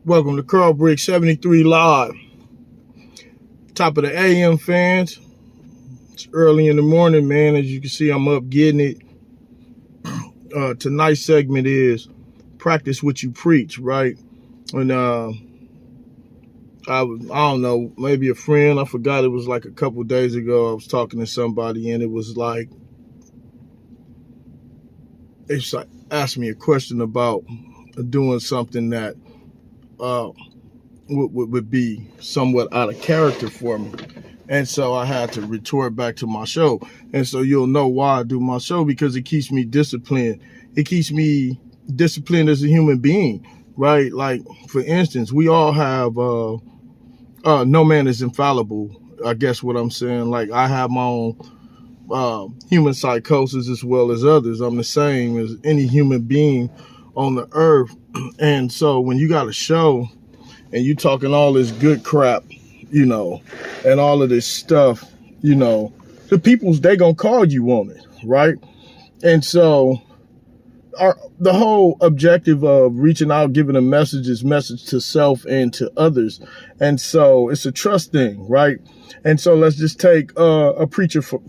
Welcome to Carl Briggs 73 Live. Top of the AM, fans. It's early in the morning, man. As you can see, I'm up getting it. Tonight's segment is practice what you preach, right? And I don't know, maybe a friend, I forgot, it was like a couple days ago, I was talking to somebody and it was like, it's like asked me a question about doing something that would be somewhat out of character for me. And so I had to retort back to my show. And so you'll know why I do my show, because it keeps me disciplined. It keeps me disciplined as a human being, right? Like, for instance, we all have, no man is infallible, I guess what I'm saying. Like, I have my own human psychosis as well as others. I'm the same as any human being on the earth. And so when you got a show and you talking all this good crap, you know, and all of this stuff, you know, the people's, they gonna call you on it, right? And so the whole objective of reaching out, giving a message is message to self and to others. And so it's a trust thing, right? And so let's just take a preacher for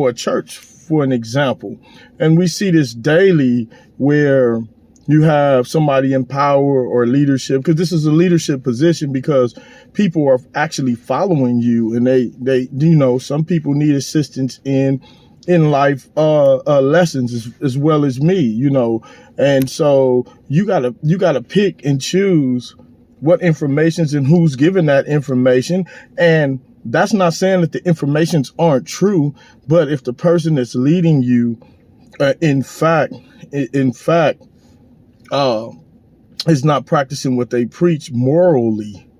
a church, for an example. And we see this daily where you have somebody in power or leadership, because this is a leadership position, because people are actually following you, and they you know, some people need assistance in life lessons as well as me, you know. And so you gotta pick and choose what information's and who's giving that information. And that's not saying that the informations aren't true, but if the person that's leading you, in fact, is not practicing what they preach morally,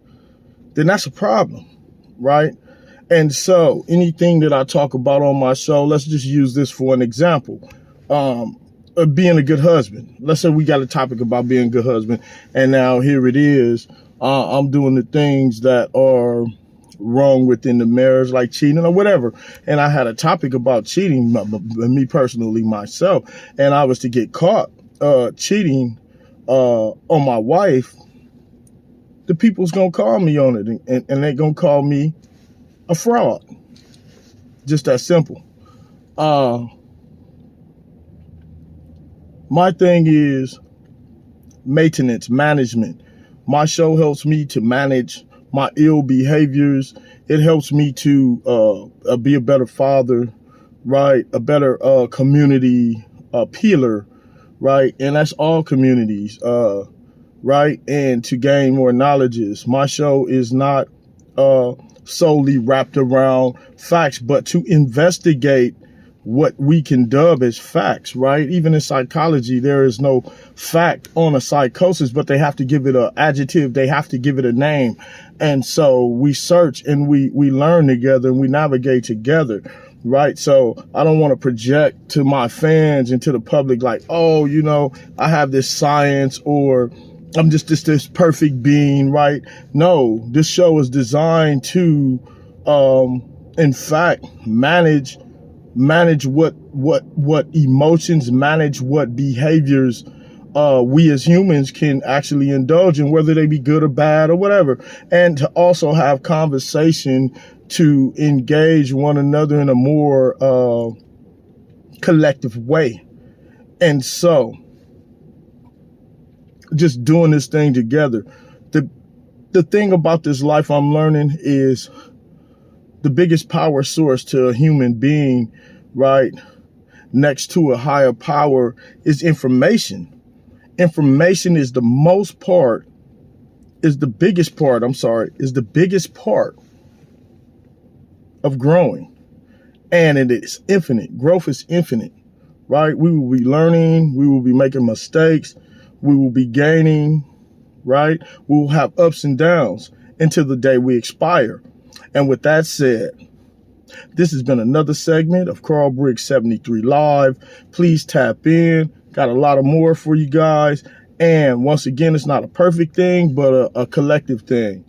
then that's a problem, right? And so anything that I talk about on my show, let's just use this for an example. Being a good husband. Let's say we got a topic about being a good husband, and now here it is. I'm doing the things that are wrong within the marriage, like cheating or whatever. And I had a topic about cheating, me personally, myself, and I was to get caught cheating on my wife. The people's gonna call me on it, and they gonna call me a fraud. Just that simple. My thing is maintenance, management. My show helps me to manage my ill behaviors. It helps me to be a better father, right? A better community peeler, right? And that's all communities, right? And to gain more knowledges. My show is not solely wrapped around facts, but to investigate what we can dub as facts, right? Even in psychology, there is no fact on a psychosis, but they have to give it an adjective. They have to give it a name. And so we search and we learn together and we navigate together, right? So I don't want to project to my fans and to the public like, oh, you know, I have this science, or I'm just this perfect being, right? No, this show is designed to, in fact, manage what emotions, manage what behaviors we as humans can actually indulge in, whether they be good or bad or whatever, and to also have conversation to engage one another in a more collective way. And so just doing this thing together. The thing about this life I'm learning is the biggest power source to a human being, right, next to a higher power, is information. Information is the biggest part of growing. And it is infinite. Growth is infinite, right? We will be learning. We will be making mistakes. We will be gaining, right? We will have ups and downs until the day we expire. And with that said, this has been another segment of Carl Briggs 73 Live. Please tap in. Got a lot of more for you guys. And once again, it's not a perfect thing, but a collective thing.